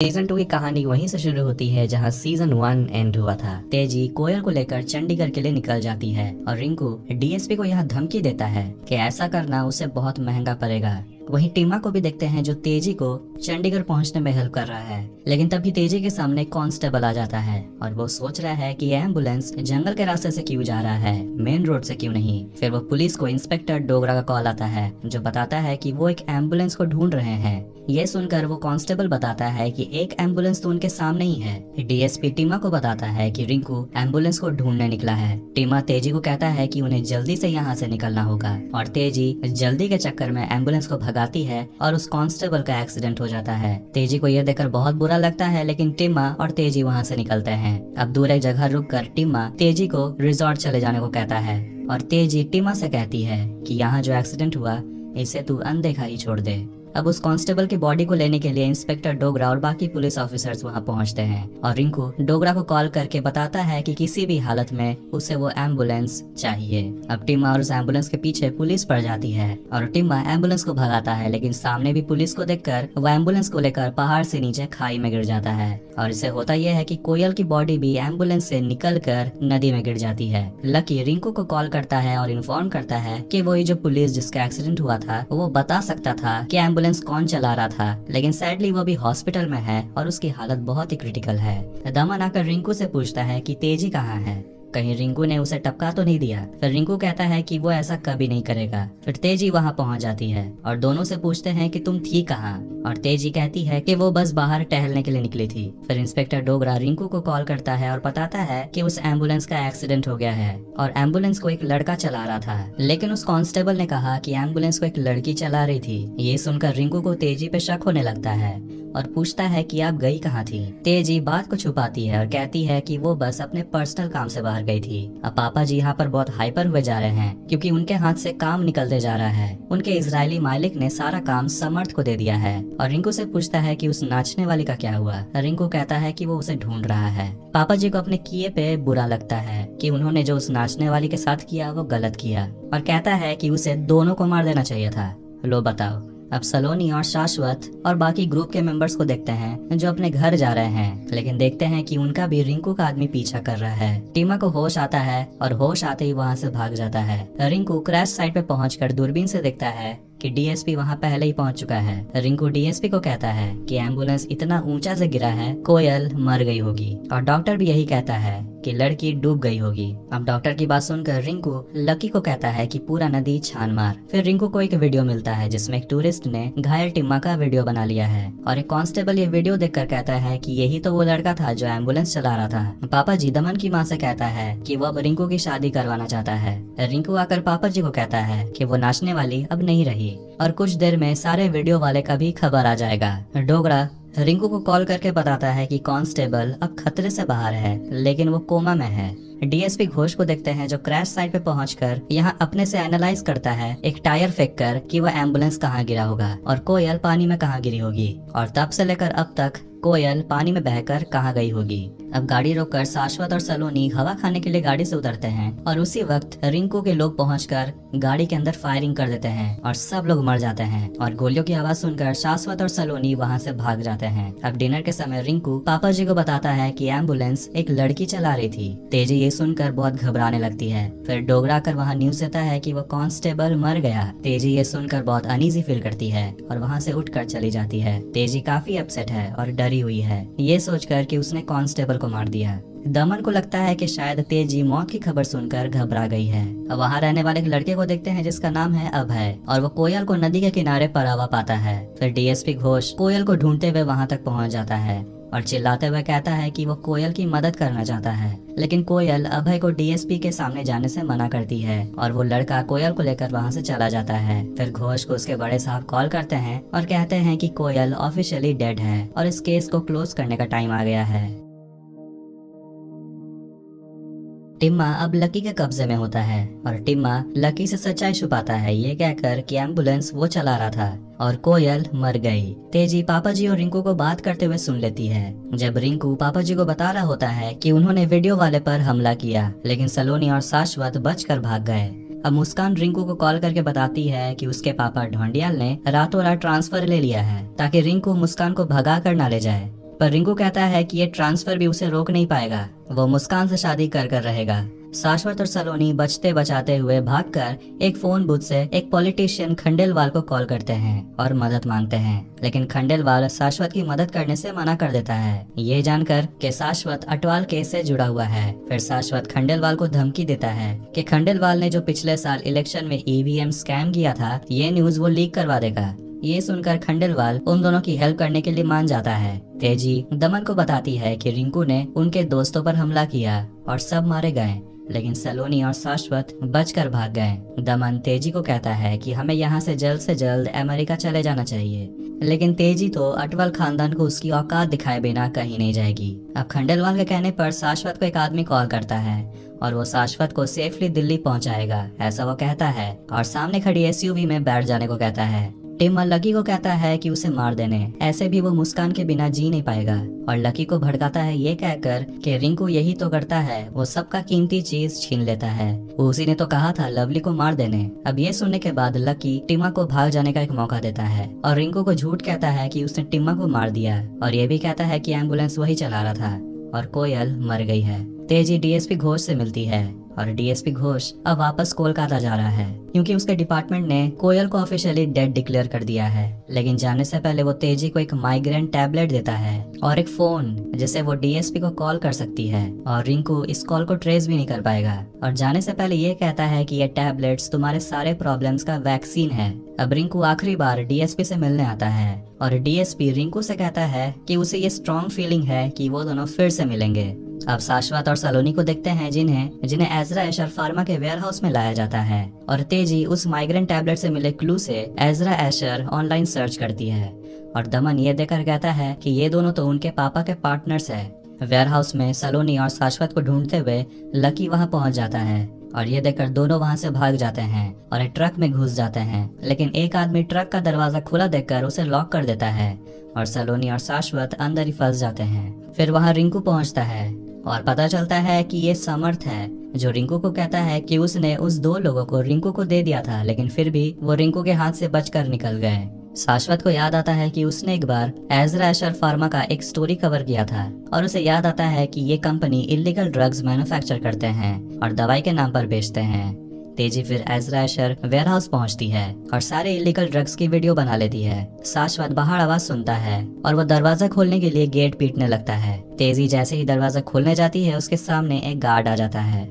Season 2 की कहानी वहीं से शुरू होती है जहां सीजन 1 एंड हुआ था। तेजी कोयल को लेकर चंडीगढ़ के लिए निकल जाती है और रिंकू डीएसपी को यह धमकी देता है कि ऐसा करना उसे बहुत महंगा पड़ेगा। वहीं टीमा को भी देखते हैं जो तेजी को चंडीगढ़ पहुंचने में हेल्प कर रहा है, लेकिन तभी तेजी के सामने कांस्टेबल आ जाता है और वो सोच रहा है कि एम्बुलेंस जंगल के रास्ते से क्यों जा रहा है, मेन रोड से क्यों नहीं। फिर वो पुलिस को इंस्पेक्टर डोगरा का कॉल आता है जो बताता है कि वो एक एम्बुलेंस को ढूंढ रहे हैं। ये सुनकर वो कांस्टेबल बताता है कि एक एम्बुलेंस तो उनके सामने ही है। डीएसपी टीमा को बताता है कि रिंकू एम्बुलेंस को ढूंढने निकला है। टीमा तेजी को कहता है कि उन्हें जल्दी से यहाँ से निकलना होगा और तेजी जल्दी के चक्कर में एम्बुलेंस को भगाती है और उस कांस्टेबल का एक्सीडेंट हो जाता है। तेजी को यह देखकर बहुत बुरा लगता है, लेकिन टीमा और तेजी वहाँ से निकलते हैं। अब दूर एक जगह रुककर टीमा तेजी को रिजॉर्ट चले जाने को कहता है और तेजी टीमा से कहती है कि यहाँ जो एक्सीडेंट हुआ इसे तू अनदेखा ही छोड़ दे। अब उस कांस्टेबल की बॉडी को लेने के लिए इंस्पेक्टर डोगरा और बाकी पुलिस ऑफिसर्स वहां पहुंचते हैं और रिंकू डोगरा को कॉल करके बताता है कि किसी भी हालत में उसे वो एम्बुलेंस चाहिए। अब टीमा और उस एम्बुलेंस के पीछे पुलिस पड़ जाती है और टीमा एम्बुलेंस को भगाता है, लेकिन सामने भी पुलिस को देखकर वो एम्बुलेंस को लेकर पहाड़ से नीचे खाई में गिर जाता है। और इससे होता यह है कि कोयल की बॉडी भी एम्बुलेंस से निकल कर नदी में गिर जाती है। लकी रिंकू को कॉल करता है और इन्फॉर्म करता है कि वो जो पुलिस जिसका एक्सीडेंट हुआ था वो बता सकता था कि एम्बुलेंस कौन चला रहा था, लेकिन सैडली वो भी हॉस्पिटल में है और उसकी हालत बहुत ही क्रिटिकल है। दमन आकर रिंकू से पूछता है कि तेजी कहाँ है, कहीं रिंकू ने उसे टपका तो नहीं दिया। फिर रिंकू कहता है कि वो ऐसा कभी नहीं करेगा। फिर तेजी वहाँ पहुँच जाती है और दोनों से पूछते हैं कि तुम थी कहाँ, और तेजी कहती है कि वो बस बाहर टहलने के लिए निकली थी। फिर इंस्पेक्टर डोगरा रिंकू को कॉल करता है और बताता है कि उस एम्बुलेंस का एक्सीडेंट हो गया है और एम्बुलेंस को एक लड़का चला रहा था, लेकिन उस कांस्टेबल ने कहा कि एम्बुलेंस को एक लड़की चला रही थी। ये सुनकर रिंकू को तेजी पे शक होने लगता है और पूछता है कि आप गई कहाँ थी। तेजी बात को छुपाती है और कहती है कि वो बस अपने पर्सनल काम से बाहर गई थी। अब पापा जी यहाँ पर बहुत हाइपर हुए जा रहे हैं क्योंकि उनके हाथ से काम निकलते जा रहा है। उनके इजरायली मालिक ने सारा काम समर्थ को दे दिया है और रिंकू से पूछता है कि उस नाचने वाली का क्या हुआ। रिंकू कहता है कि वो उसे ढूंढ रहा है। पापा जी को अपने किए पे बुरा लगता है कि उन्होंने जो उस नाचने वाली के साथ किया वो गलत किया और कहता है कि उसे दोनों को मार देना चाहिए था। लो बताओ। अब सलोनी और शाश्वत और बाकी ग्रुप के मेंबर्स को देखते हैं जो अपने घर जा रहे हैं, लेकिन देखते हैं कि उनका भी रिंकू का आदमी पीछा कर रहा है। टीमा को होश आता है और होश आते ही वहां से भाग जाता है। रिंकू क्रैश साइट पे पहुंचकर दूरबीन से देखता है कि डीएसपी वहां पहले ही पहुंच चुका है। रिंकू डीएसपी को कहता है कि एम्बुलेंस इतना ऊंचा से गिरा है, कोयल मर गई होगी, और डॉक्टर भी यही कहता है कि लड़की डूब गई होगी। अब डॉक्टर की बात सुनकर रिंकू लकी को कहता है कि पूरा नदी छान मार। फिर रिंकू को एक वीडियो मिलता है जिसमें एक टूरिस्ट ने घायल टिम्मा का वीडियो बना लिया है और एक कांस्टेबल ये वीडियो देखकर कहता है कि यही तो वो लड़का था जो एम्बुलेंस चला रहा था। पापा जी दमन की माँ से कहता है कि वो अब रिंकू की शादी करवाना चाहता है। रिंकू आकर पापा जी को कहता है कि वो नाचने वाली अब नहीं रही और कुछ देर में सारे वीडियो वाले का भी खबर आ जाएगा। डोगरा रिंकू को कॉल करके बताता है कि कांस्टेबल अब खतरे से बाहर है, लेकिन वो कोमा में है। डीएसपी घोष को देखते हैं जो क्रैश साइट पे पहुंचकर यहाँ अपने से एनालाइज करता है एक टायर फेंक कर कि वह एम्बुलेंस कहाँ गिरा होगा और कोयल पानी में कहाँ गिरी होगी, और तब से लेकर अब तक कोयल पानी में बहकर कहाँ गई होगी। अब गाड़ी रोककर शाश्वत और सलोनी हवा खाने के लिए गाड़ी से उतरते हैं और उसी वक्त रिंकू के लोग पहुंचकर गाड़ी के अंदर फायरिंग कर देते हैं और सब लोग मर जाते हैं और गोलियों की आवाज सुनकर शाश्वत और सलोनी वहां से भाग जाते हैं। अब डिनर के समय रिंकू पापा जी को बताता है कि एम्बुलेंस एक लड़की चला रही थी। तेजी ये सुनकर बहुत घबराने लगती है। फिर डोगरा कर वहाँ न्यूज देता है कि वो कांस्टेबल मर गया। तेजी ये सुनकर बहुत अनईजी फील करती है और वहाँ से उठकर चली जाती है। तेजी काफी अपसेट है और डरी हुई है, ये सोचकर कि उसने कांस्टेबल को मार दिया। दमन को लगता है कि शायद तेजी मौत की खबर सुनकर घबरा गई है। वहाँ रहने वाले एक लड़के को देखते हैं जिसका नाम है अभय और वो कोयल को नदी के किनारे पड़ा हुआ पाता है। फिर डीएसपी घोष कोयल को ढूंढते हुए वहाँ तक पहुँच जाता है और चिल्लाते हुए कहता है कि वो कोयल की मदद करना चाहता है, लेकिन कोयल अभय को डीएसपी के सामने जाने से मना करती है और वो लड़का कोयल को लेकर वहाँ से चला जाता है। फिर घोष को उसके बड़े साहब कॉल करते हैं और कहते हैं कि कोयल ऑफिशियली डेड है और इस केस को क्लोज करने का टाइम आ गया है। टिम्मा अब लकी के कब्जे में होता है और टिम्मा लकी से सच्चाई छुपाता है ये कहकर कि एम्बुलेंस वो चला रहा था और कोयल मर गई। तेजी पापा जी और रिंकू को बात करते हुए सुन लेती है। जब रिंकू पापा जी को बता रहा होता है कि उन्होंने वीडियो वाले पर हमला किया, लेकिन सलोनी और शाश्वत बचकर भाग गए। अब मुस्कान रिंकू को कॉल करके बताती है कि उसके पापा ढोंडियाल ने रातों रात ट्रांसफर ले लिया है ताकि रिंकू मुस्कान को भगा कर ना ले जाए। पर रिंकू कहता है कि ये ट्रांसफर भी उसे रोक नहीं पाएगा, वो मुस्कान से शादी कर कर रहेगा। शाश्वत और सलोनी बचते बचाते हुए भागकर एक फोन बूथ से एक पॉलिटिशियन खंडेलवाल को कॉल करते हैं और मदद मांगते हैं, लेकिन खंडेलवाल शाश्वत की मदद करने से मना कर देता है, ये जानकर कि शाश्वत अटवाल केस से जुड़ा हुआ है। फिर शाश्वत खंडेलवाल को धमकी देता है कि खंडेलवाल ने जो पिछले साल इलेक्शन में ईवीएम स्कैम किया था, ये न्यूज वो लीक करवा देगा। ये सुनकर खंडेलवाल उन दोनों की हेल्प करने के लिए मान जाता है। तेजी दमन को बताती है कि रिंकू ने उनके दोस्तों पर हमला किया और सब मारे गए, लेकिन सलोनी और शाश्वत बचकर भाग गए। दमन तेजी को कहता है कि हमें यहाँ से जल्द अमेरिका चले जाना चाहिए, लेकिन तेजी तो अटवाल खानदान को उसकी औकात दिखाए बिना कहीं नहीं जाएगी। अब खंडेलवाल के कहने पर शाश्वत को एक आदमी कॉल करता है और वो शाश्वत को सेफली दिल्ली पहुंचाएगा, ऐसा वो कहता है, और सामने खड़ी एसयूवी में बैठ जाने को कहता है। टिम लकी को कहता है कि उसे मार देने, ऐसे भी वो मुस्कान के बिना जी नहीं पाएगा, और लकी को भड़काता है ये कहकर कि रिंकू यही तो करता है, वो सबका कीमती चीज छीन लेता है, उसी ने तो कहा था लवली को मार देने। अब ये सुनने के बाद लकी टिमा को भाग जाने का एक मौका देता है और रिंकू को झूठ कहता है कि उसने टिमा को मार दिया, और ये भी कहता है कि एम्बुलेंस वही चला रहा था और कोयल मर गई है। तेजी डीएसपी घोष से मिलती है और डीएसपी घोष अब वापस कोलकाता जा रहा है क्योंकि उसके डिपार्टमेंट ने कोयल को ऑफिशियली डेड डिक्लेयर कर दिया है। लेकिन जाने से पहले वो तेजी को एक माइग्रेन टैबलेट देता है और एक फोन जिससे वो डीएसपी को कॉल कर सकती है, और रिंकू इस कॉल को ट्रेस भी नहीं कर पाएगा। और जाने से पहले ये कहता है कि ये टैबलेट्स तुम्हारे सारे प्रॉब्लम्स का वैक्सीन है। अब रिंकू आखिरी बार डीएसपी से मिलने आता है और डीएसपी रिंकू से कहता है कि उसे ये स्ट्रॉन्ग फीलिंग है कि वो दोनों फिर से मिलेंगे। अब शाश्वत और सलोनी को देखते हैं जिन्हें एजरा एशर फार्मा के वेयरहाउस में लाया जाता है, और तेजी उस माइग्रेन टैबलेट से मिले क्लू से एजरा एशर ऑनलाइन सर्च करती है, और दमन ये देखकर कहता है कि ये दोनों तो उनके पापा के पार्टनर्स हैं। वेयरहाउस में सलोनी और शाश्वत को ढूंढते हुए लकी वहां पहुंच जाता है और ये देखकर दोनों वहां से भाग जाते हैं और एक ट्रक में घुस जाते हैं, लेकिन एक आदमी ट्रक का दरवाजा खुला देखकर उसे लॉक कर देता है और सलोनी और शाश्वत अंदर ही फंस जाते हैं। फिर वहां रिंकू पहुंचता है और पता चलता है कि ये समर्थ है जो रिंकू को कहता है कि उसने उस दो लोगों को रिंकू को दे दिया था, लेकिन फिर भी वो रिंकू के हाथ से बचकर निकल गए। शाश्वत को याद आता है कि उसने एक बार एजरा एशर फार्मा का एक स्टोरी कवर किया था और उसे याद आता है कि ये कंपनी इलीगल ड्रग्स मैन्युफैक्चर करते हैं और दवाई के नाम पर बेचते हैं। तेजी फिर एजरा एशर वेयरहाउस पहुंचती है और सारे इलीगल ड्रग्स की वीडियो बना लेती है। शाश्वत बाहर आवाज सुनता है और वो दरवाजा खोलने के लिए गेट पीटने लगता है। तेजी जैसे ही दरवाजा खोलने जाती है उसके सामने एक गार्ड आ जाता है।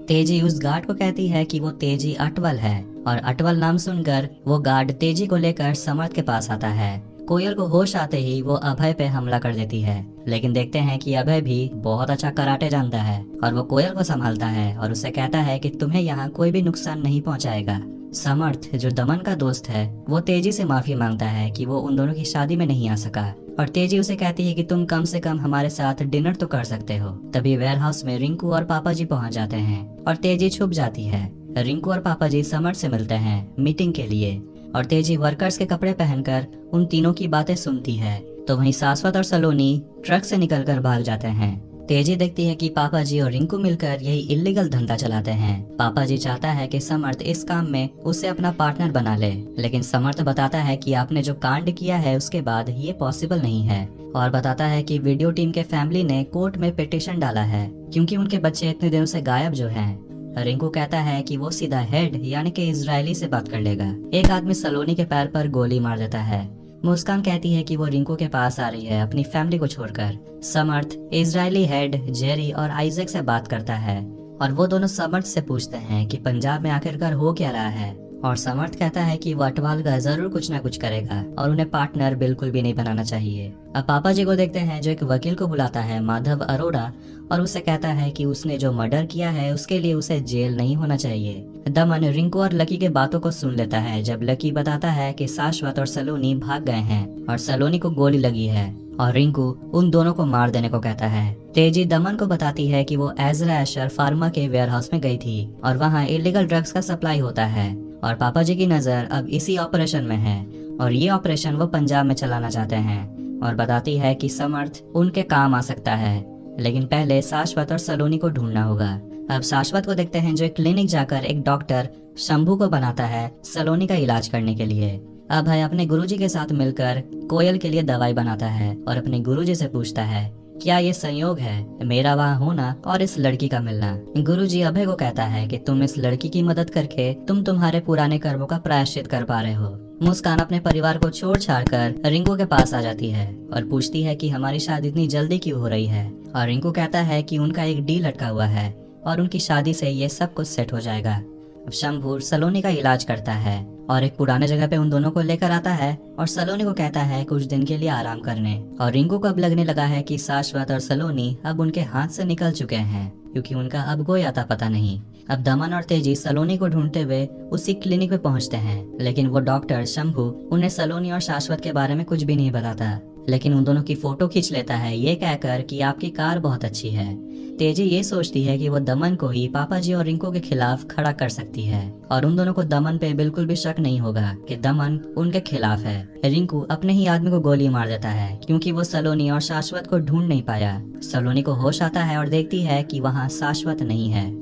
तेजी उस गार्ड को कहती है कि वो तेजी अटवल है, और अटवल नाम सुनकर वो गार्ड तेजी को लेकर समर्थ के पास आता है। कोयल को होश आते ही वो अभय पे हमला कर देती है, लेकिन देखते हैं कि अभय भी बहुत अच्छा कराटे जानता है और वो कोयल को संभालता है और उसे कहता है कि तुम्हें यहाँ कोई भी नुकसान नहीं पहुँचाएगा। समर्थ जो दमन का दोस्त है वो तेजी से माफी मांगता है कि वो उन दोनों की शादी में नहीं आ सका, और तेजी उसे कहती है कि तुम कम से कम हमारे साथ डिनर तो कर सकते हो। तभी वेयरहाउस में रिंकू और पापा जी पहुंच जाते हैं और तेजी छुप जाती है। रिंकू और पापा जी समर्थ से मिलते हैं मीटिंग के लिए, और तेजी वर्कर्स के कपड़े पहनकर उन तीनों की बातें सुनती है। तो वहीं शाश्वत और सलोनी ट्रक से निकलकर भाग जाते हैं। तेजी देखती है कि पापा जी और रिंकू मिलकर यही इलीगल धंधा चलाते हैं। पापा जी चाहता है कि समर्थ इस काम में उसे अपना पार्टनर बना ले, लेकिन समर्थ बताता है कि आपने जो कांड किया है उसके बाद ये पॉसिबल नहीं है, और बताता है कि वीडियो टीम के फैमिली ने कोर्ट में पिटीशन डाला है क्योंकि उनके बच्चे इतने दिनों से गायब जो हैं। रिंकू कहता है कि वो सीधा हेड यानी कि इजरायली से बात कर लेगा। एक आदमी सलोनी के पैर पर गोली मार देता है। मुस्कान कहती है कि वो रिंकू के पास आ रही है अपनी फैमिली को छोड़कर। समर्थ इजरायली हेड जेरी और आइजक से बात करता है और वो दोनों समर्थ से पूछते हैं कि पंजाब में आखिरकार हो क्या रहा है, और समर्थ कहता है कि वो अटवाल का जरूर कुछ ना कुछ करेगा और उन्हें पार्टनर बिल्कुल भी नहीं बनाना चाहिए। अब पापा जी को देखते हैं जो एक वकील को बुलाता है माधव अरोड़ा, और उसे कहता है कि उसने जो मर्डर किया है उसके लिए उसे जेल नहीं होना चाहिए। दमन रिंकू और लकी के बातों को सुन लेता है जब लकी बताता है कि शाश्वत और सलोनी भाग गए हैं और सलोनी को गोली लगी है, और रिंकू उन दोनों को मार देने को कहता है। तेजी दमन को बताती है कि वो एजरा एशर फार्मा के वेयरहाउस में गई थी और वहाँ इलीगल ड्रग्स का सप्लाई होता है, और पापा जी की नजर अब इसी ऑपरेशन में है और ये ऑपरेशन वो पंजाब में चलाना चाहते हैं, और बताती है कि समर्थ उनके काम आ सकता है, लेकिन पहले शाश्वत और सलोनी को ढूंढना होगा। अब शाश्वत को देखते हैं जो एक क्लिनिक जाकर एक डॉक्टर शंभू को बनाता है सलोनी का इलाज करने के लिए। अभय अपने गुरुजी के साथ मिलकर कोयल के लिए दवाई बनाता है और अपने गुरुजी से पूछता है, क्या ये संयोग है मेरा वहाँ होना और इस लड़की का मिलना। गुरुजी अभय को कहता है कि तुम इस लड़की की मदद करके तुम तुम्हारे पुराने कर्मों का प्रायश्चित कर पा रहे हो। मुस्कान अपने परिवार को छोड़ छाड़ कर रिंकू के पास आ जाती है और पूछती है कि हमारी शादी इतनी जल्दी क्यों हो रही है। और रिंकू कहता है कि उनका एक डील लटका हुआ है और उनकी शादी से ये सब कुछ सेट हो जाएगा। अब शंभू सलोनी का इलाज करता है और एक पुराने जगह पे उन दोनों को लेकर आता है और सलोनी को कहता है कुछ दिन के लिए आराम करने। और रिंकू को अब लगने लगा है कि शाश्वत और सलोनी अब उनके हाथ से निकल चुके हैं क्योंकि उनका अब कोई आता पता नहीं। अब दमन और तेजी सलोनी को ढूंढते हुए उसी क्लिनिक पे पहुंचते हैं, लेकिन वो डॉक्टर शंभू उन्हें सलोनी और शाश्वत के बारे में कुछ भी नहीं बताता, लेकिन उन दोनों की फोटो खींच लेता है ये कहकर कि आपकी कार बहुत अच्छी है। तेजी ये सोचती है कि वो दमन को ही पापा जी और रिंकू के खिलाफ खड़ा कर सकती है और उन दोनों को दमन पे बिल्कुल भी शक नहीं होगा कि दमन उनके खिलाफ है। रिंकू अपने ही आदमी को गोली मार देता है क्योंकि वो सलोनी और शाश्वत को ढूंढ नहीं पाया। सलोनी को होश आता है और देखती है कि वहाँ शाश्वत नहीं है।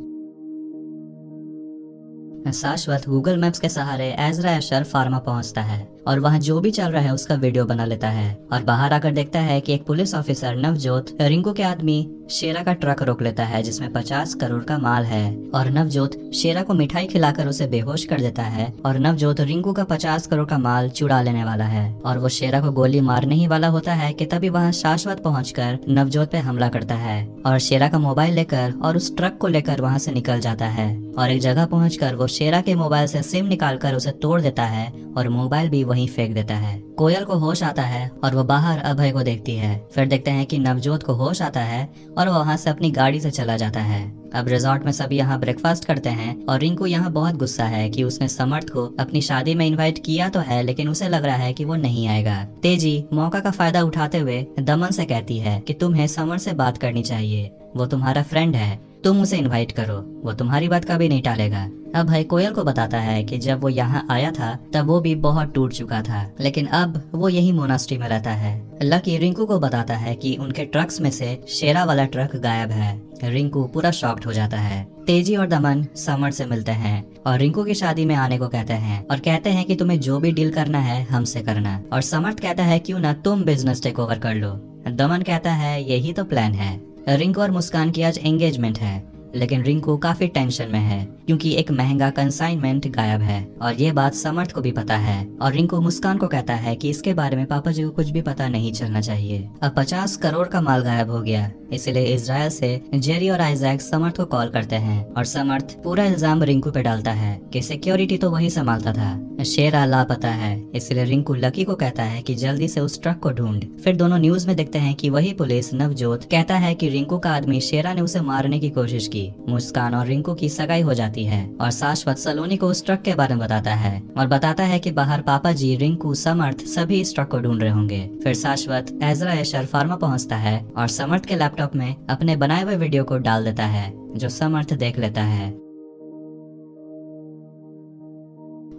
शाश्वत गूगल मैप्स के सहारे एजरा एशर फार्मा पहुंचता है और वहां जो भी चल रहा है उसका वीडियो बना लेता है और बाहर आकर देखता है कि एक पुलिस ऑफिसर नवजोत रिंकू के आदमी शेरा का ट्रक रोक लेता है जिसमें 50 करोड़ का माल है और नवजोत शेरा को मिठाई खिलाकर उसे बेहोश कर देता है और नवजोत रिंकू का 50 करोड़ का माल चुरा लेने वाला है और वो शेरा को गोली मारने ही वाला होता है कि तभी वहाँ शाश्वत पहुंचकर नवजोत पे हमला करता है और शेरा का मोबाइल लेकर और उस ट्रक को लेकर वहाँ से निकल जाता है और एक जगह पहुंचकर वो शेरा के मोबाइल से सिम निकालकर उसे तोड़ देता है और मोबाइल भी वहीं फेंक देता है। कोयल को होश आता है और वो बाहर अभय को देखती है। फिर देखते हैं कि नवजोत को होश आता है और वो वहाँ से अपनी गाड़ी से चला जाता है। अब रिजॉर्ट में सभी यहाँ ब्रेकफास्ट करते हैं और रिंकू यहाँ बहुत गुस्सा है कि उसने समर्थ को अपनी शादी में इनवाइट किया तो है लेकिन उसे लग रहा है कि वो नहीं आएगा। तेजी मौका का फायदा उठाते हुए दमन से कहती है कि तुम्हें समर्थ से बात करनी चाहिए, वो तुम्हारा फ्रेंड है, तुम उसे इनवाइट करो, वो तुम्हारी बात कभी नहीं टालेगा। अब भाई कोयल को बताता है कि जब वो यहाँ आया था तब वो भी बहुत टूट चुका था, लेकिन अब वो यही मोनास्ट्री में रहता है। लकी रिंकू को बताता है कि उनके ट्रक्स में से शेरा वाला ट्रक गायब है। रिंकू पूरा शॉक्ड हो जाता है। तेजी और दमन समर्थ से मिलते हैं और रिंकू की शादी में आने को कहते हैं और कहते हैं कि तुम्हें जो भी डील करना है हमसे करना। और समर्थ कहता है क्यों ना तुम बिजनेस टेक ओवर कर लो। दमन कहता है यही तो प्लान है। रिंकू और मुस्कान की आज एंगेजमेंट है, लेकिन रिंकू काफी टेंशन में है क्योंकि एक महंगा कंसाइनमेंट गायब है और ये बात समर्थ को भी पता है। और रिंकू मुस्कान को कहता है कि इसके बारे में पापा जी को कुछ भी पता नहीं चलना चाहिए। अब 50 करोड़ का माल गायब हो गया, इसलिए इजराइल से जेरी और आइजैक समर्थ को कॉल करते हैं और समर्थ पूरा इल्जाम रिंकू पे डालता है कि सिक्योरिटी तो वही संभालता था, शेरा लापता है। इसलिए रिंकू लकी को कहता है कि जल्दी से उस ट्रक को ढूंढ। फिर दोनों न्यूज में देखते हैं कि वही पुलिस नवजोत कहता है कि रिंकू का आदमी शेरा ने उसे मारने की कोशिश की। मुस्कान और रिंकू की सगाई हो जाती है और शाश्वत सलोनी को उस ट्रक के बारे में बताता है और बताता है कि बाहर पापा जी, रिंकू, समर्थ सभी इस ट्रक को ढूंढ रहे होंगे। फिर शाश्वत एजरा एशर फार्मा पहुंचता है और समर्थ के लैपटॉप में अपने बनाए हुए वीडियो को डाल देता है जो समर्थ देख लेता है।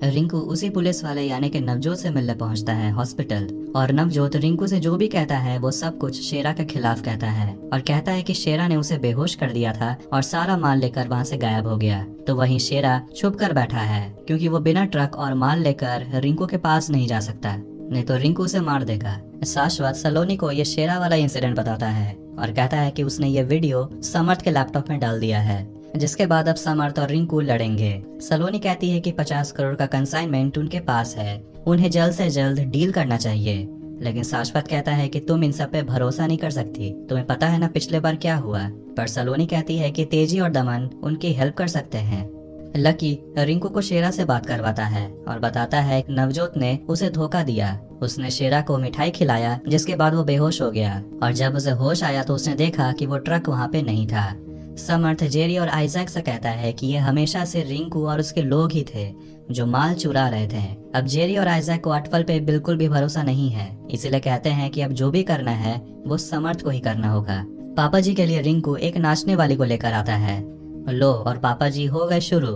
रिंकू उसी पुलिस वाले यानी कि नवजोत से मिलने पहुंचता है हॉस्पिटल और नवजोत रिंकू से जो भी कहता है वो सब कुछ शेरा के खिलाफ कहता है और कहता है कि शेरा ने उसे बेहोश कर दिया था और सारा माल लेकर वहां से गायब हो गया। तो वहीं शेरा छुप कर बैठा है क्योंकि वो बिना ट्रक और माल लेकर रिंकू के पास नहीं जा सकता, नहीं तो रिंकू उसे मार देगा। शाश्वत सलोनी को ये शेरा वाला इंसिडेंट बताता है और कहता है कि उसने ये वीडियो समर्थ के लैपटॉप में डाल दिया है, जिसके बाद अब समर्थ और रिंकू लड़ेंगे। सलोनी कहती है कि 50 करोड़ का कंसाइनमेंट उनके पास है, उन्हें जल्द से जल्द डील करना चाहिए, लेकिन शाश्वत कहता है कि तुम इन सब पे भरोसा नहीं कर सकती, तुम्हें पता है ना पिछले बार क्या हुआ। पर सलोनी कहती है कि तेजी और दमन उनकी हेल्प कर सकते हैं। लकी रिंकू को शेरा से बात करवाता है और बताता है कि नवजोत ने उसे धोखा दिया, उसने शेरा को मिठाई खिलाया जिसके बाद वो बेहोश हो गया और जब उसे होश आया तो उसने देखा कि वो ट्रक वहाँ पे नहीं था। समर्थ जेरी और आइजैक से कहता है कि ये हमेशा से रिंकू और उसके लोग ही थे जो माल चुरा रहे थे। अब जेरी और आइजैक को अटफल पे बिल्कुल भी भरोसा नहीं है, इसीलिए कहते हैं कि अब जो भी करना है वो समर्थ को ही करना होगा। पापा जी के लिए रिंकू एक नाचने वाली को लेकर आता है। लो और पापा जी हो गए शुरू।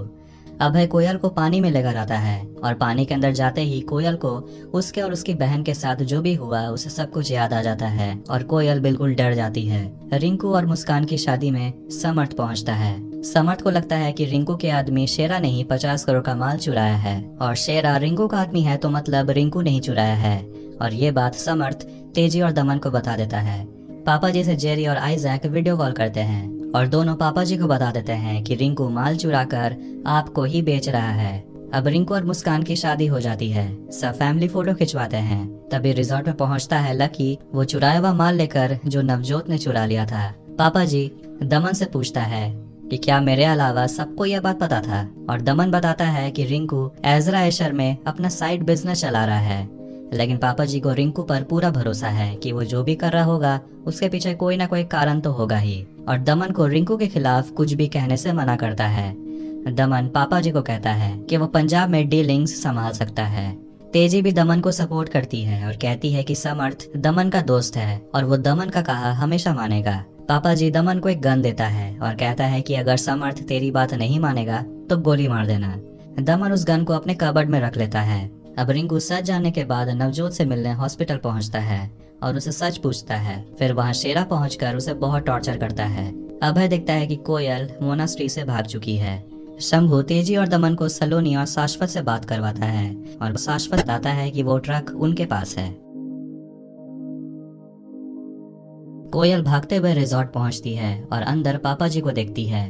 अभय कोयल को पानी में लेकर आता है और पानी के अंदर जाते ही कोयल को उसके और उसकी बहन के साथ जो भी हुआ उसे सब कुछ याद आ जाता है और कोयल बिल्कुल डर जाती है। रिंकू और मुस्कान की शादी में समर्थ पहुंचता है समर्थ को लगता है कि रिंकू के आदमी शेरा ने ही 50 करोड़ का माल चुराया है और शेरा रिंकू का आदमी है, तो मतलब रिंकू ने ही चुराया है। और ये बात समर्थ तेजी और दमन को बता देता है। पापा जी से जेरी और आइजैक वीडियो कॉल करते हैं और दोनों पापा जी को बता देते हैं कि रिंकू माल चुरा कर आपको ही बेच रहा है। अब रिंकू और मुस्कान की शादी हो जाती है। सब फैमिली फोटो खिंचवाते हैं। तभी रिजॉर्ट में पहुंचता है लकी, वो चुराया हुआ माल लेकर जो नवजोत ने चुरा लिया था। पापा जी दमन से पूछता है कि क्या मेरे अलावा सबको यह बात पता था, और दमन बताता है कि रिंकू एजरा एशर में अपना साइड बिजनेस चला रहा है। लेकिन पापा जी को रिंकू पर पूरा भरोसा है कि वो जो भी कर रहा होगा उसके पीछे कोई ना कोई कारण तो होगा ही, और दमन को रिंकू के खिलाफ कुछ भी कहने से मना करता है। दमन पापा जी को कहता है कि वो पंजाब में डीलिंग्स संभाल सकता है। तेजी भी दमन को सपोर्ट करती है और कहती है कि समर्थ दमन का दोस्त है और वो दमन का कहा हमेशा मानेगा। पापा जी दमन को एक गन देता है और कहता है कि अगर समर्थ तेरी बात नहीं मानेगा तो गोली मार देना। दमन उस गन को अपने कबर्ड में रख लेता है। अब रिंकू सच जानने के बाद नवजोत से मिलने हॉस्पिटल पहुंचता है और उसे सच पूछता है। फिर वहां शेरा पहुंचकर उसे बहुत टॉर्चर करता है। अभय देखता है कि कोयल मोनास्ट्री से भाग चुकी है। शंभू तेजी और दमन को सलोनी और शाश्वत से बात करवाता है और शाश्वत बताता है कि वो ट्रक उनके पास है। कोयल भागते हुए रिजॉर्ट पहुंचती है और अंदर पापा जी को देखती है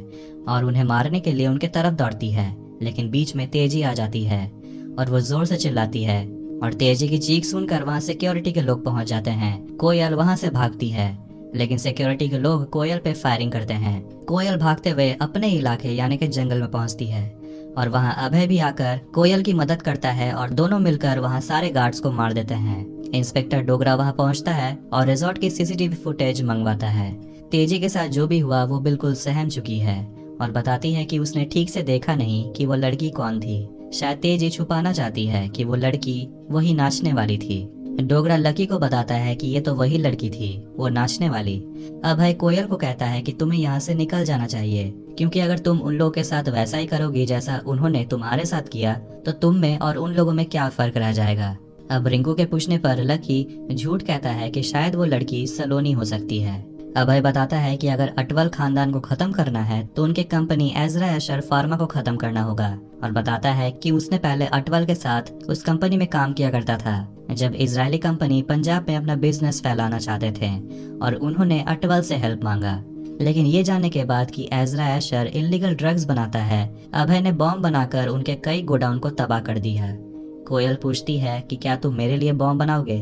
और उन्हें मारने के लिए उनके तरफ दौड़ती है, लेकिन बीच में तेजी आ जाती है और वो जोर से चिल्लाती है और तेजी की चीख सुनकर वहां सिक्योरिटी के लोग पहुंच जाते हैं। कोयल वहां से भागती है, लेकिन सिक्योरिटी के लोग कोयल पे फायरिंग करते हैं। कोयल भागते हुए अपने इलाके यानी कि जंगल में पहुंचती है और वहां अभय भी आकर कोयल की मदद करता है और दोनों मिलकर वहां सारे गार्ड्स को मार देते हैं। इंस्पेक्टर डोगरा वहां पहुंचता है और रिजॉर्ट की सीसीटीवी फुटेज मंगवाता है। तेजी के साथ जो भी हुआ वो बिल्कुल सहम चुकी है और बताती है कि उसने ठीक से देखा नहीं कि वो लड़की कौन थी। शायद तेजी छुपाना चाहती है कि वो लड़की वही नाचने वाली थी। डोगरा लकी को बताता है कि ये तो वही लड़की थी, वो नाचने वाली। अभय कोयल को कहता है कि तुम्हें यहाँ से निकल जाना चाहिए, क्योंकि अगर तुम उन लोगों के साथ वैसा ही करोगी जैसा उन्होंने तुम्हारे साथ किया तो तुम में और उन लोगों में क्या फर्क रह जाएगा। अब रिंकू के पूछने पर लकी झूठ कहता है कि शायद वो लड़की सलोनी हो सकती है। अभय बताता है कि अगर अटवल खानदान को खत्म करना है तो उनके कंपनी एजरा एशर फार्मा को खत्म करना होगा, और बताता है कि उसने पहले अटवल के साथ उस कंपनी में काम किया करता था जब इजरायली कंपनी पंजाब में अपना बिजनेस फैलाना चाहते थे, और उन्होंने अटवल से हेल्प मांगा। लेकिन ये जानने के बाद कि एजरा एशर इल्लीगल ड्रग्स बनाता है, अभय ने बॉम्ब बनाकर उनके कई गोडाउन को तबाह कर दिया। कोयल पूछती है कि क्या तुम मेरे लिए बॉम्ब बनाओगे।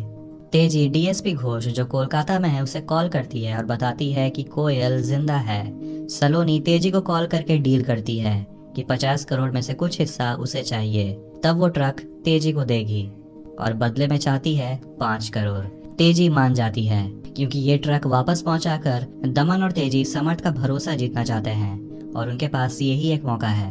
तेजी डीएसपी घोष जो कोलकाता में है उसे कॉल करती है और बताती है कि कोयल जिंदा है। सलोनी तेजी को कॉल करके डील करती है कि 50 करोड़ में से कुछ हिस्सा उसे चाहिए, तब वो ट्रक तेजी को देगी और बदले में चाहती है 5 करोड़। तेजी मान जाती है क्योंकि ये ट्रक वापस पहुंचाकर दमन और तेजी समर्थ का भरोसा जीतना चाहते हैं और उनके पास यही एक मौका है।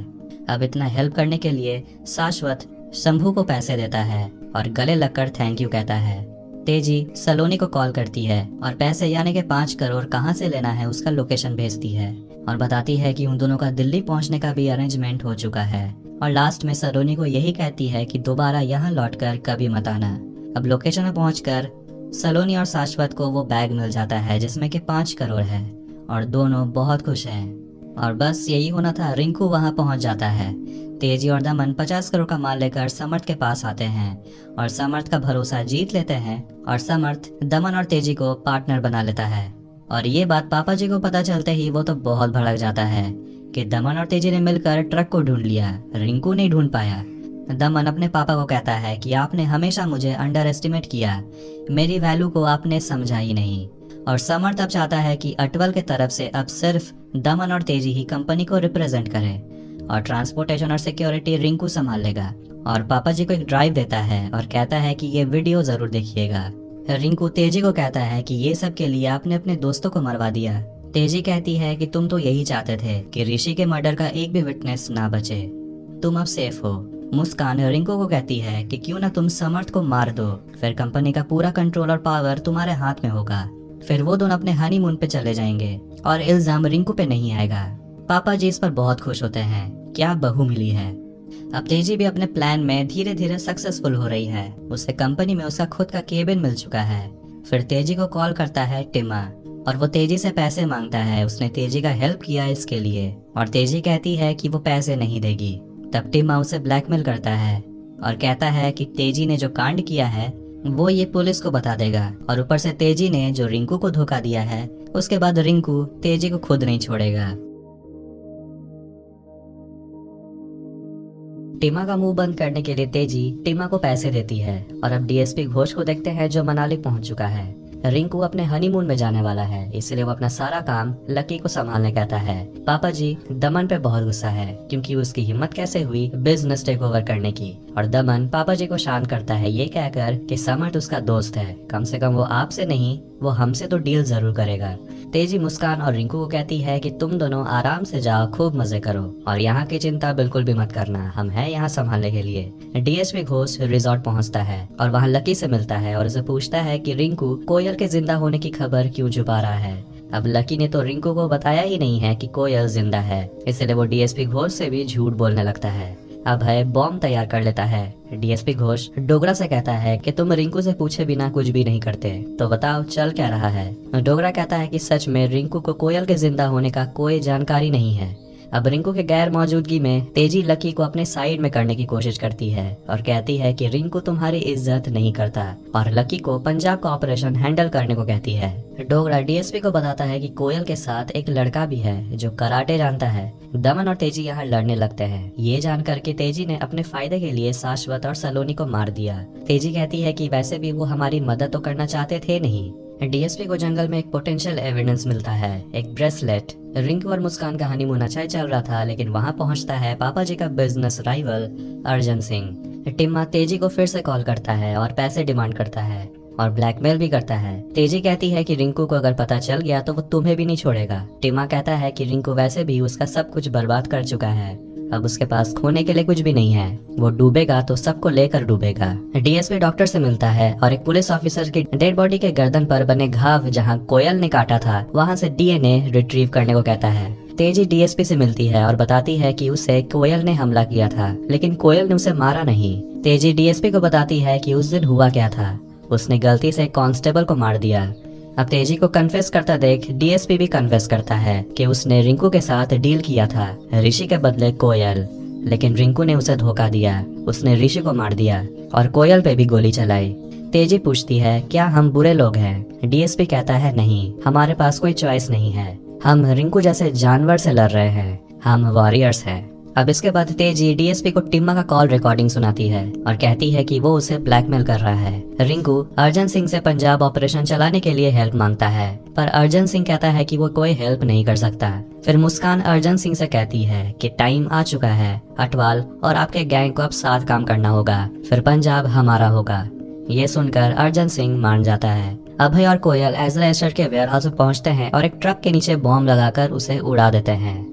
अब इतना हेल्प करने के लिए शाश्वत शंभू को पैसे देता है और गले लगकर थैंक यू कहता है। तेजी सलोनी को कॉल करती है और पैसे यानी कि 5 करोड़ कहां से लेना है उसका लोकेशन भेजती है और बताती है कि उन दोनों का दिल्ली पहुंचने का भी अरेंजमेंट हो चुका है, और लास्ट में सलोनी को यही कहती है कि दोबारा यहाँ लौटकर कभी मत आना। अब लोकेशन में पहुंचकर सलोनी और शाश्वत को वो बैग मिल जाता है जिसमें कि 5 करोड़ है और दोनों बहुत खुश हैं। और बस यही होना था, रिंकू वहां पहुंच जाता है। तेजी और दमन 50 करोड़ का माल लेकर समर्थ के पास आते हैं और समर्थ का भरोसा जीत लेते हैं और समर्थ दमन और तेजी को पार्टनर बना लेता है। और ये बात पापा जी को पता चलते ही वो तो बहुत भड़क जाता है कि दमन और तेजी ने मिलकर ट्रक को ढूंढ लिया, रिंकू नहीं ढूंढ पाया। दमन अपने पापा को कहता है कि आपने हमेशा मुझे अंडर एस्टिमेट किया, मेरी वैल्यू को आपने समझा ही नहीं। और समर्थ अब चाहता है कि अटवल के तरफ से अब सिर्फ दमन और तेजी ही कंपनी को रिप्रेजेंट करे और ट्रांसपोर्टेशन और सिक्योरिटी रिंकू संभाल लेगा। और पापा जी को एक ड्राइव देता है और कहता है कि ये वीडियो जरूर देखिएगा। रिंकू तेजी को कहता है कि ये सब के लिए आपने अपने दोस्तों को मरवा दिया। तेजी कहती है कि तुम तो यही चाहते थे कि ऋषि के मर्डर का एक भी विटनेस ना बचे, तुम अब सेफ हो। मुस्कान रिंकू को कहती है कि क्यों ना तुम समर्थ को मार दो, फिर कंपनी का पूरा कंट्रोल और पावर तुम्हारे हाथ में होगा। फिर वो दोनों अपने हनीमून पे चले जाएंगे और इल्जाम रिंकू पे नहीं आएगा। पापा जी इस पर बहुत खुश होते हैं, क्या बहू मिली है। अब तेजी भी अपने प्लान में धीरे धीरे सक्सेसफुल हो रही है। उसे कंपनी में उसका खुद का केबिन मिल चुका है। फिर तेजी को कॉल करता है टिमा और वो तेजी से पैसे मांगता है, उसने तेजी का हेल्प किया इसके लिए। और तेजी कहती है कि वो पैसे नहीं देगी। तब टिमा उसे ब्लैकमेल करता है और कहता है कि तेजी ने जो कांड किया है वो ये पुलिस को बता देगा। और ऊपर से तेजी ने जो रिंकू को धोखा दिया है, उसके बाद रिंकू तेजी को खुद नहीं छोड़ेगा। टीमा का मुंह बंद करने के लिए तेजी टीमा को पैसे देती है। और अब डीएसपी घोष को देखते हैं जो मनाली पहुंच चुका है। रिंकू अपने हनीमून में जाने वाला है, इसलिए वो अपना सारा काम लकी को संभालने कहता है। पापा जी दमन पे बहुत गुस्सा है क्योंकि उसकी हिम्मत कैसे हुई बिजनेस टेक ओवर करने की। और दमन पापा जी को शांत करता है ये कहकर कि समर्थ उसका दोस्त है, कम से कम वो आपसे नहीं वो हमसे तो डील जरूर करेगा। तेजी मुस्कान और रिंकू को कहती है कि तुम दोनों आराम से जाओ, खूब मजे करो और यहाँ की चिंता बिल्कुल भी मत करना, हम हैं यहाँ संभालने के लिए। डीएसपी घोष रिजॉर्ट पहुँचता है और वहाँ लकी से मिलता है और उसे पूछता है कि रिंकू कोयल के जिंदा होने की खबर क्यों छुपा रहा है। अब लकी ने तो रिंकू को बताया ही नहीं है कि कोयल जिंदा है, इसलिए वो डीएसपी घोष से भी झूठ बोलने लगता है। अब है बॉम्ब तैयार कर लेता है। डीएसपी घोष डोगरा से कहता है कि तुम रिंकू से पूछे बिना कुछ भी नहीं करते, तो बताओ चल क्या रहा है। डोगरा कहता है कि सच में रिंकू को कोयल के जिंदा होने का कोई जानकारी नहीं है। अब रिंकू के गैर मौजूदगी में तेजी लकी को अपने साइड में करने की कोशिश करती है और कहती है कि रिंकू तुम्हारी इज्जत नहीं करता और लकी को पंजाब का ऑपरेशन हैंडल करने को कहती है। डोगरा डीएसपी को बताता है कि कोयल के साथ एक लड़का भी है जो कराटे जानता है। दमन और तेजी यहाँ लड़ने लगते हैं। ये जानकर के तेजी ने अपने फायदे के लिए शाश्वत और सलोनी को मार दिया। तेजी कहती है कि वैसे भी वो हमारी मदद तो करना चाहते थे नहीं। डीएसपी को जंगल में एक पोटेंशियल एविडेंस मिलता है, एक ब्रेसलेट। रिंकू और मुस्कान का हनीमून अच्छा ही चल रहा था, लेकिन वहाँ पहुँचता है पापा जी का बिजनेस राइवल अर्जन सिंह। टिम्मा तेजी को फिर से कॉल करता है और पैसे डिमांड करता है और ब्लैकमेल भी करता है। तेजी कहती है कि रिंकू को अगर पता चल गया तो वो तुम्हें भी नहीं छोड़ेगा। टिम्मा कहता है कि रिंकू वैसे भी उसका सब कुछ बर्बाद कर चुका है, अब उसके पास खोने के लिए कुछ भी नहीं है, वो डूबेगा तो सबको लेकर डूबेगा। डीएसपी डॉक्टर से मिलता है और एक पुलिस ऑफिसर की डेड बॉडी के गर्दन पर बने घाव जहां कोयल ने काटा था वहां से डीएनए रिट्रीव करने को कहता है। तेजी डीएसपी से मिलती है और बताती है कि उसे कोयल ने हमला किया था, लेकिन कोयल ने उसे मारा नहीं। तेजी डीएसपी को बताती है कि उस दिन हुआ क्या था, उसने गलती से कांस्टेबल को मार दिया। अब तेजी को कन्फेस करता देख डीएसपी भी कन्फेस करता है कि उसने रिंकू के साथ डील किया था, ऋषि के बदले कोयल, लेकिन रिंकू ने उसे धोखा दिया, उसने ऋषि को मार दिया और कोयल पे भी गोली चलाई। तेजी पूछती है क्या हम बुरे लोग हैं? डीएसपी कहता है नहीं, हमारे पास कोई चॉइस नहीं है, हम रिंकू जैसे जानवर से लड़ रहे हैं, हम वॉरियर्स हैं। अब इसके बाद तेजी डीएसपी को टिम्मा का कॉल रिकॉर्डिंग सुनाती है और कहती है कि वो उसे ब्लैकमेल कर रहा है। रिंकू अर्जन सिंह से पंजाब ऑपरेशन चलाने के लिए हेल्प मांगता है, पर अर्जन सिंह कहता है कि वो कोई हेल्प नहीं कर सकता। फिर मुस्कान अर्जन सिंह से कहती है कि टाइम आ चुका है, अटवाल और आपके गैंग को अब साथ काम करना होगा, फिर पंजाब हमारा होगा। ये सुनकर अर्जन सिंह मान जाता है। अभय और कोयल एजरा एस्टेट के वेयरहाउस में पहुंचते हैं और एक ट्रक के नीचे बॉम्ब लगाकर उसे उड़ा देते हैं।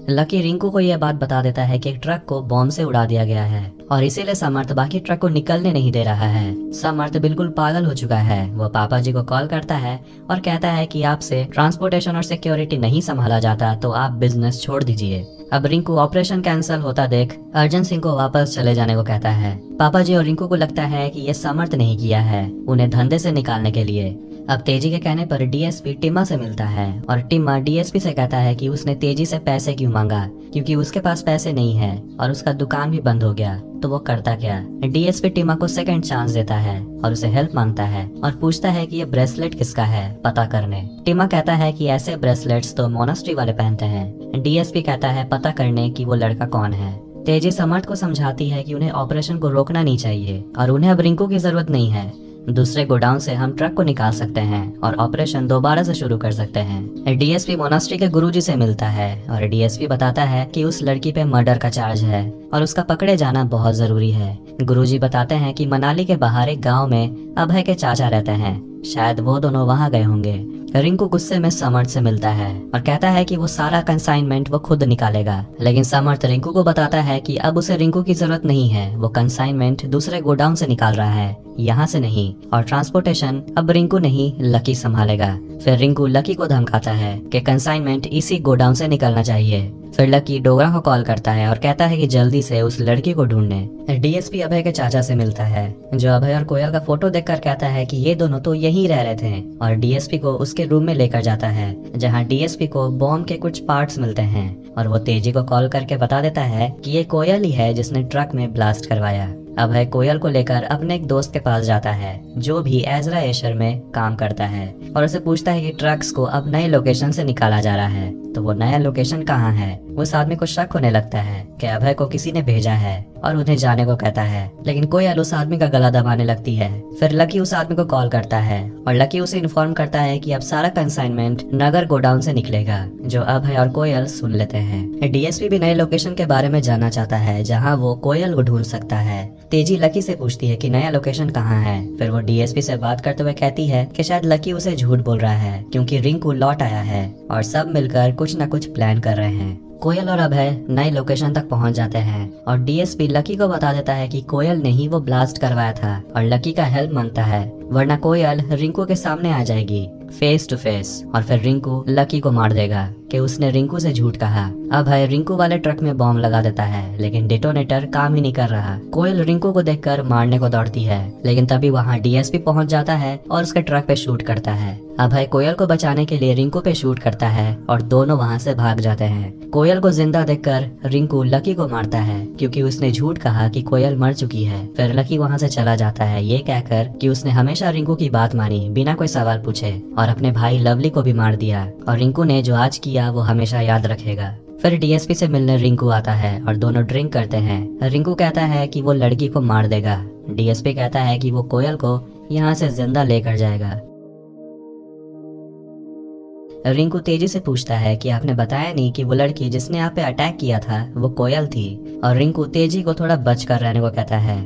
लकी रिंकू को यह बात बता देता है कि एक ट्रक को बॉम्ब से उड़ा दिया गया है और इसीलिए समर्थ बाकी ट्रक को निकलने नहीं दे रहा है। समर्थ बिल्कुल पागल हो चुका है। वो पापा जी को कॉल करता है और कहता है कि आपसे ट्रांसपोर्टेशन और सिक्योरिटी नहीं संभाला जाता तो आप बिजनेस छोड़ दीजिए। अब रिंकू ऑपरेशन कैंसिल होता देख अर्जन सिंह को वापस चले जाने को कहता है। पापा जी और रिंकू को लगता है कि ये समर्थ नहीं किया है, उन्हें धंधे से निकालने के लिए। अब तेजी के कहने पर डीएसपी टिम्मा से मिलता है और टिम्मा डीएसपी से कहता है कि उसने तेजी से पैसे क्यों मांगा, क्योंकि उसके पास पैसे नहीं है और उसका दुकान भी बंद हो गया, तो वो करता क्या। डीएसपी टिम्मा को सेकंड चांस देता है और उसे हेल्प मांगता है और पूछता है कि ये ब्रेसलेट किसका है पता करने। टिम्मा कहता है कि ऐसे ब्रेसलेट्स तो मोनास्ट्री वाले पहनते हैं। डीएसपी कहता है पता करने कि वो लड़का कौन है। तेजी समर्थ को समझाती है कि उन्हें ऑपरेशन को रोकना नहीं चाहिए और उन्हें अब रिंकू की जरूरत नहीं है, दूसरे गोडाउन से हम ट्रक को निकाल सकते हैं और ऑपरेशन दोबारा से शुरू कर सकते हैं। डीएसपी मोनास्ट्री के गुरुजी से मिलता है और डीएसपी बताता है कि उस लड़की पे मर्डर का चार्ज है और उसका पकड़े जाना बहुत जरूरी है। गुरुजी बताते हैं कि मनाली के बाहर एक गांव में अभय के चाचा रहते हैं, शायद वो दोनों वहां गए होंगे। रिंकू गुस्से में समर्थ से मिलता है और कहता है कि वो सारा कंसाइनमेंट वो खुद निकालेगा, लेकिन समर्थ रिंकू को बताता है कि अब उसे रिंकू की जरूरत नहीं है, वो कंसाइनमेंट दूसरे गोडाउन से निकाल रहा है, यहाँ से नहीं, और ट्रांसपोर्टेशन अब रिंकू नहीं लकी संभालेगा। फिर रिंकू लकी को धमकाता है कि कंसाइनमेंट इसी गोडाउन से निकलना चाहिए। फिर लकी डोगरा को कॉल करता है और कहता है कि जल्दी से उस लड़की को ढूंढने। डीएसपी अभय के चाचा से मिलता है, जो अभय और कोयल का फोटो देखकर कहता है कि ये दोनों तो यहीं रह रहे थे, और डीएसपी को उसके रूम में लेकर जाता है, जहां डीएसपी को बॉम्ब के कुछ पार्ट्स मिलते हैं, और वो तेजी को कॉल करके बता देता है कि ये कोयल ही है जिसने ट्रक में ब्लास्ट करवाया। अभय कोयल को लेकर अपने एक दोस्त के पास जाता है, जो भी एजरा एशर में काम करता है, और उसे पूछता है कि ट्रक्स को अब नए लोकेशन से निकाला जा रहा है, तो वो नया लोकेशन कहाँ है। उस आदमी को शक होने लगता है कि अभय को किसी ने भेजा है और उन्हें जाने को कहता है, लेकिन कोयल उस आदमी का गला दबाने लगती है। फिर लकी उस आदमी को कॉल करता है और लकी उसे इन्फॉर्म करता है कि अब सारा कंसाइनमेंट नगर गोडाउन से निकलेगा, जो अभय और कोयल सुन लेते हैं। डीएसपी भी नए लोकेशन के बारे में जानना चाहता है, जहाँ वो कोयल को ढूंढ सकता है। तेजी लकी से पूछती है कि नया लोकेशन कहाँ है। फिर वो डीएसपी से बात करते हुए कहती है कि शायद लकी उसे झूठ बोल रहा है, क्योंकि रिंकू लौट आया है और सब मिलकर कुछ न कुछ प्लान कर रहे हैं। कोयल और अभय नए लोकेशन तक पहुंच जाते हैं और डीएसपी लकी को बता देता है कि कोयल ने ही वो ब्लास्ट करवाया था, और लकी का हेल्प मांगता है, वरना कोयल रिंकू के सामने आ जाएगी फेस टू फेस, और फिर रिंकू लकी को मार देगा कि उसने रिंकू से झूठ कहा। अभय रिंकू वाले ट्रक में बॉम्ब लगा देता है, लेकिन डेटोनेटर काम ही नहीं कर रहा। कोयल रिंकू को देखकर मारने को दौड़ती है, लेकिन तभी वहाँ डीएसपी पहुंच जाता है और उसके ट्रक पे शूट करता है। अभय कोयल को बचाने के लिए रिंकू पे शूट करता है और दोनों वहाँ से भाग जाते हैं। कोयल को जिंदा देखकर रिंकू लकी को मारता है, क्योंकि उसने झूठ कहा कि कोयल मर चुकी है। फिर लकी वहाँ से चला जाता है, ये कहकर कि उसने हमेशा रिंकू की बात मानी बिना कोई सवाल पूछे, और अपने भाई लवली को भी मार दिया, और रिंकू ने जो आज किया वो हमेशा याद रखेगा। फिर डीएसपी से मिलने रिंकू आता है और दोनों ड्रिंक करते हैं। रिंकू कहता है कि वो लड़की को मार देगा। डीएसपी कहता है कि वो कोयल को यहाँ से जिंदा लेकर जाएगा। रिंकू तेजी से पूछता है कि आपने बताया नहीं कि वो लड़की जिसने आप पे अटैक किया था वो कोयल थी, और रिंकू तेजी को थोड़ा बच कर रहने को कहता है।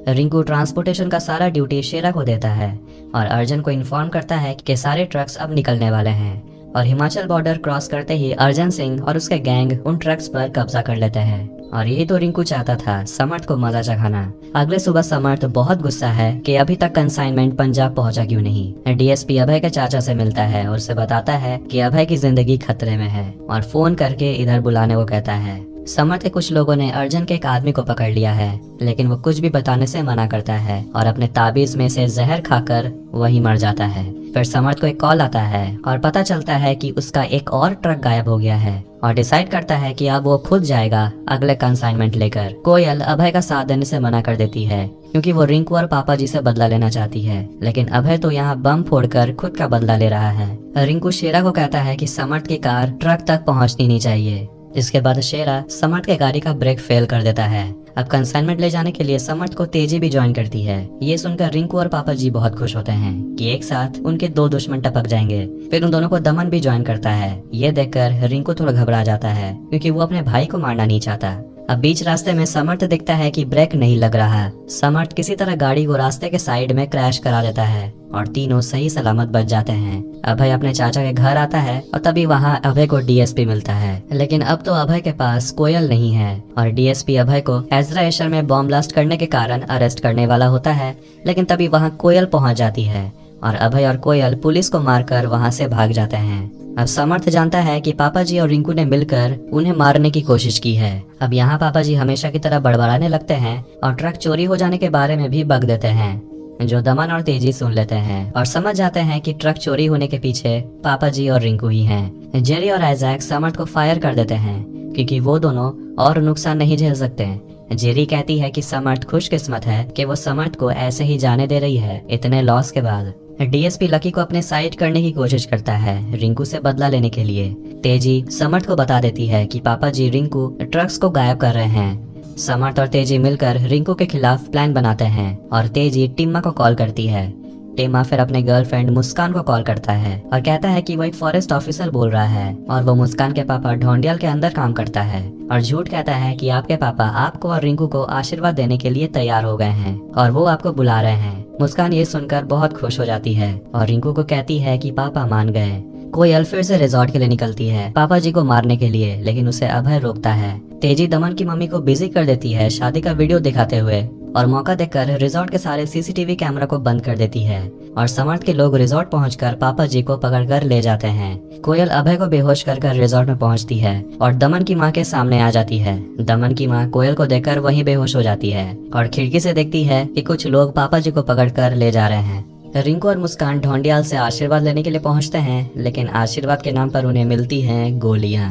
रिंकू ट्रांसपोर्टेशन का सारा ड्यूटी शेरा को देता है और अर्जुन को इन्फॉर्म करता है कि सारे ट्रक्स अब निकलने वाले हैं, और हिमाचल बॉर्डर क्रॉस करते ही अर्जन सिंह और उसके गैंग उन ट्रक्स पर कब्जा कर लेते हैं। और यही तो रिंकू चाहता था, समर्थ को मजा चखाना। अगले सुबह समर्थ बहुत गुस्सा है कि अभी तक कंसाइनमेंट पंजाब पहुंचा क्यों नहीं। डीएसपी अभय के चाचा से मिलता है और उसे बताता है कि अभय की जिंदगी खतरे में है, और फोन करके इधर बुलाने को कहता है। समर्थ के कुछ लोगों ने अर्जुन के एक आदमी को पकड़ लिया है, लेकिन वो कुछ भी बताने से मना करता है और अपने ताबीज में से जहर खाकर वही मर जाता है। फिर समर्थ को एक कॉल आता है और पता चलता है कि उसका एक और ट्रक गायब हो गया है, और डिसाइड करता है कि अब वो खुद जाएगा अगले कंसाइनमेंट लेकर। कोयल अभय का साथ देने से मना कर देती है, क्योंकि वो रिंकू और पापा जी से बदला लेना चाहती है, लेकिन अभय तो यहाँ बम फोड़कर खुद का बदला ले रहा है। रिंकू शेरा को कहता है कि समर्थ की कार ट्रक तक पहुँचनी नहीं चाहिए। इसके बाद शेरा समर्थ के गाड़ी का ब्रेक फेल कर देता है। अब कंसाइनमेंट ले जाने के लिए समर्थ को तेजी भी ज्वाइन करती है। ये सुनकर रिंकू और पापा जी बहुत खुश होते हैं कि एक साथ उनके दो दुश्मन टपक जाएंगे। फिर उन दोनों को दमन भी ज्वाइन करता है। ये देखकर रिंकू थोड़ा घबरा जाता है, क्योंकि वो अपने भाई को मारना नहीं चाहता। अब बीच रास्ते में समर्थ दिखता है कि ब्रेक नहीं लग रहा। समर्थ किसी तरह गाड़ी को रास्ते के साइड में क्रैश करा देता है और तीनों सही सलामत बच जाते हैं। अभय अपने चाचा के घर आता है और तभी वहाँ अभय को डीएसपी मिलता है, लेकिन अब तो अभय के पास कोयल नहीं है, और डीएसपी अभय को एजरा एशर में बॉम्ब ब्लास्ट करने के कारण अरेस्ट करने वाला होता है, लेकिन तभी वहाँ कोयल पहुँच जाती है और अभय और कोयल पुलिस को मारकर वहाँ से भाग जाते हैं। अब समर्थ जानता है कि पापा जी और रिंकू ने मिलकर उन्हें मारने की कोशिश की है। अब यहाँ पापा जी हमेशा की तरह बड़बड़ाने लगते हैं और ट्रक चोरी हो जाने के बारे में भी बक देते हैं, जो दमन और तेजी सुन लेते हैं और समझ जाते हैं कि ट्रक चोरी होने के पीछे पापा जी और रिंकू ही हैं। जेरी और आइजैक समर्थ को फायर कर देते हैं, क्योंकि वो दोनों और नुकसान नहीं झेल सकते। जेरी कहती है कि समर्थ खुशकिस्मत है कि वो समर्थ को ऐसे ही जाने दे रही है इतने लॉस के बाद। डीएसपी लकी को अपने साइड करने की कोशिश करता है रिंकू से बदला लेने के लिए। तेजी समर्थ को बता देती है कि पापा जी रिंकू ट्रक्स को गायब कर रहे हैं। समर्थ और तेजी मिलकर रिंकू के खिलाफ प्लान बनाते हैं और तेजी टिम्मा को कॉल करती है। टिम्मा फिर अपने गर्लफ्रेंड मुस्कान को कॉल करता है और कहता है कि वो एक फॉरेस्ट ऑफिसर बोल रहा है और वो मुस्कान के पापा ढोंडियल के अंदर काम करता है, और झूठ कहता है कि आपके पापा आपको और रिंकू को आशीर्वाद देने के लिए तैयार हो गए हैं और वो आपको बुला रहे हैं। मुस्कान ये सुनकर बहुत खुश हो जाती है और रिंकू को कहती है कि पापा मान गए। कोयल फिर से रिजॉर्ट के लिए निकलती है पापा जी को मारने के लिए, लेकिन उसे अभय रोकता है। तेजी दमन की मम्मी को बिजी कर देती है शादी का वीडियो दिखाते हुए और मौका देखकर रिजॉर्ट के सारे सीसीटीवी कैमरा को बंद कर देती है और समर्थ के लोग रिजॉर्ट पहुंचकर पापा जी को पकड़कर ले जाते हैं। कोयल अभय को बेहोश कर रिजॉर्ट में पहुंचती है और दमन की माँ के सामने आ जाती है। दमन की माँ कोयल को देखकर वहीं बेहोश हो जाती है और खिड़की से देखती है कि कुछ लोग पापा जी को पकड़कर ले जा रहे हैं। रिंकू और मुस्कान ढोंडियाल से आशीर्वाद लेने के लिए पहुंचते हैं, लेकिन आशीर्वाद के नाम पर उन्हें मिलती हैं गोलियां।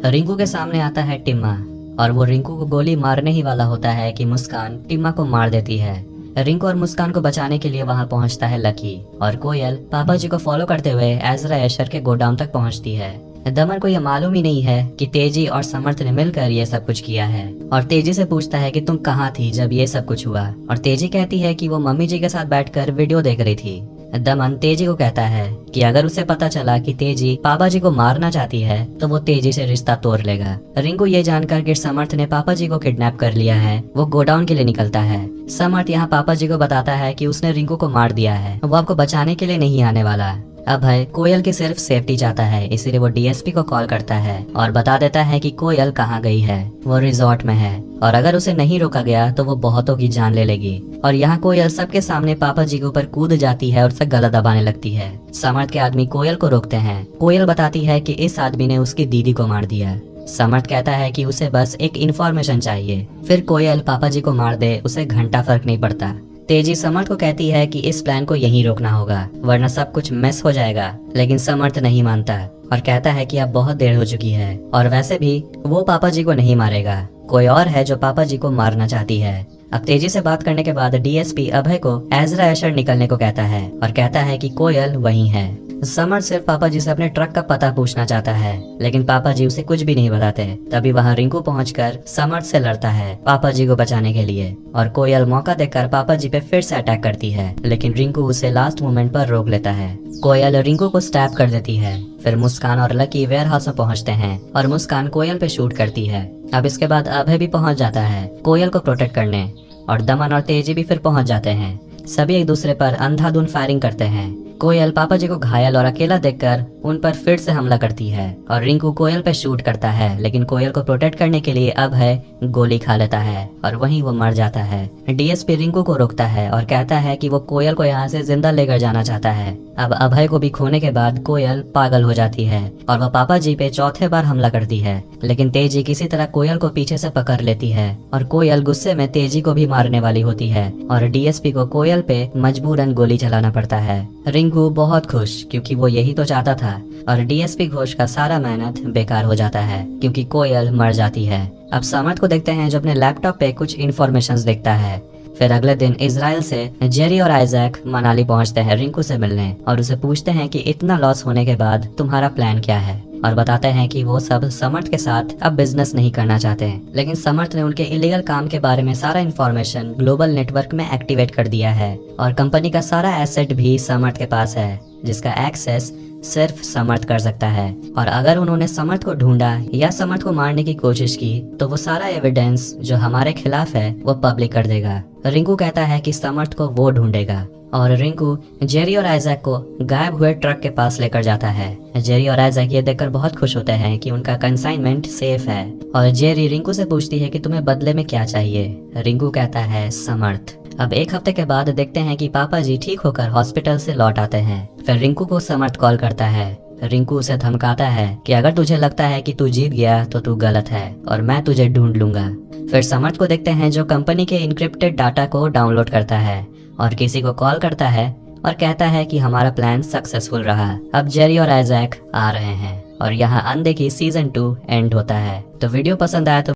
रिंकू के सामने आता है टिम्मा और वो रिंकू को गोली मारने ही वाला होता है कि मुस्कान टिम्मा को मार देती है। रिंकू और मुस्कान को बचाने के लिए वहां पहुंचता है लकी और कोयल पापा जी को फॉलो करते हुए एजरा एशर के गोडाउन तक पहुंचती है। दमन को यह मालूम ही नहीं है कि तेजी और समर्थ ने मिलकर ये सब कुछ किया है और तेजी से पूछता है कि तुम कहाँ थी जब ये सब कुछ हुआ, और तेजी कहती है कि वो मम्मी जी के साथ बैठकर वीडियो देख रही थी। दमन तेजी को कहता है कि अगर उसे पता चला कि तेजी पापा जी को मारना चाहती है तो वो तेजी से रिश्ता तोड़ लेगा। रिंकू ये जानकर कि समर्थ ने पापा जी को किडनैप कर लिया है, वो गोडाउन के लिए निकलता है। समर्थ यहाँ पापा जी को बताता है कि उसने रिंकू को मार दिया है, वो आपको बचाने के लिए नहीं आने वाला। अभय कोयल की सिर्फ सेफ्टी चाहता है, इसीलिए वो डीएसपी को कॉल करता है और बता देता है कि कोयल कहाँ गई है, वो रिजॉर्ट में है और अगर उसे नहीं रोका गया तो वो बहुतों की जान ले लेगी। और यहाँ कोयल सबके सामने पापा जी के ऊपर कूद जाती है और उसे गला दबाने लगती है। समर्थ के आदमी कोयल को रोकते हैं। कोयल बताती है कि इस आदमी ने उसकी दीदी को मार दिया। समर्थ कहता है कि उसे बस एक इन्फॉर्मेशन चाहिए, फिर कोयल पापा जी को मार दे, उसे घंटा फर्क नहीं पड़ता। तेजी समर्थ को कहती है कि इस प्लान को यहीं रोकना होगा वरना सब कुछ मिस हो जाएगा, लेकिन समर्थ नहीं मानता और कहता है कि अब बहुत देर हो चुकी है और वैसे भी वो पापा जी को नहीं मारेगा, कोई और है जो पापा जी को मारना चाहती है। अब तेजी से बात करने के बाद डीएसपी अभय को एजरा एशर निकलने को कहता है और कहता है कि कोयल वहीं है। समर्थ सिर्फ पापा जी से अपने ट्रक का पता पूछना चाहता है, लेकिन पापा जी उसे कुछ भी नहीं बताते। तभी वहाँ रिंकू पहुंचकर समर्थ से लड़ता है पापा जी को बचाने के लिए और कोयल मौका देखकर पापा जी पे फिर से अटैक करती है, लेकिन रिंकू उसे लास्ट मोमेंट पर रोक लेता है। कोयल रिंकू को स्टैप कर देती है। फिर मुस्कान और लकी वेयर हाउस में पहुंचते हैं और मुस्कान कोयल पे शूट करती है। अब इसके बाद अभय भी पहुंच जाता है कोयल को प्रोटेक्ट करने और दमन और तेजी भी फिर पहुंच जाते हैं। सभी एक दूसरे पर अंधाधुंध फायरिंग करते हैं। कोयल पापा जी को घायल और अकेला देखकर उन पर फिर से हमला करती है और रिंकू कोयल पे शूट करता है, लेकिन कोयल को प्रोटेक्ट करने के लिए अभय गोली खा लेता है और वहीं वो मर जाता है। डीएसपी रिंकू को रोकता है और कहता है कि वो कोयल को यहाँ से जिंदा लेकर जाना चाहता है। अब अभय को भी खोने के बाद कोयल पागल हो जाती है और वह पापा जी पे चौथे बार हमला करती है, लेकिन तेजी किसी तरह कोयल को पीछे से पकड़ लेती है और कोयल गुस्से में तेजी को भी मारने वाली होती है और डीएसपी को कोयल पे मजबूरन गोली चलाना पड़ता है। रिंकू बहुत खुश क्योंकि वो यही तो चाहता था और डीएसपी घोष का सारा मेहनत बेकार हो जाता है क्योंकि कोयल मर जाती है। अब समर्थ को देखते हैं जो अपने लैपटॉप पे कुछ इन्फॉर्मेशन देखता है। फिर अगले दिन इजराइल से जेरी और आइजैक मनाली पहुंचते हैं रिंकू से मिलने और उसे पूछते हैं कि इतना लॉस होने के बाद तुम्हारा प्लान क्या है, और बताते हैं कि वो सब समर्थ के साथ अब बिजनेस नहीं करना चाहते हैं, लेकिन समर्थ ने उनके इलीगल काम के बारे में सारा इन्फॉर्मेशन ग्लोबल नेटवर्क में एक्टिवेट कर दिया है और कंपनी का सारा एसेट भी समर्थ के पास है जिसका एक्सेस सिर्फ समर्थ कर सकता है। और अगर उन्होंने समर्थ को ढूंढा या समर्थ को मारने की कोशिश की तो वो सारा एविडेंस जो हमारे खिलाफ है वो पब्लिक कर देगा। रिंकू कहता है कि समर्थ को वो ढूंढेगा और रिंकू जेरी और आइजैक को गायब हुए ट्रक के पास लेकर जाता है। जेरी और आइजैक ये देखकर बहुत खुश होते हैं कि उनका कंसाइनमेंट सेफ है और जेरी रिंकू से पूछती है कि तुम्हें बदले में क्या चाहिए। रिंकू कहता है समर्थ। अब एक हफ्ते के बाद देखते हैं कि पापा जी ठीक होकर हॉस्पिटल से लौट आते हैं। फिर रिंकू को समर्थ कॉल करता है। रिंकू उसे धमकाता है कि अगर तुझे लगता है कि तू जीत गया तो तू गलत है और मैं तुझे ढूंढ लूंगा। फिर समर्थ को देखते हैं जो कंपनी के इनक्रिप्टेड डाटा को डाउनलोड करता है और किसी को कॉल करता है और कहता है कि हमारा प्लान सक्सेसफुल रहा। अब जेरी और आइजैक आ रहे हैं और यहाँ अनदेखी सीजन 2 एंड होता है। तो वीडियो पसंद आया तो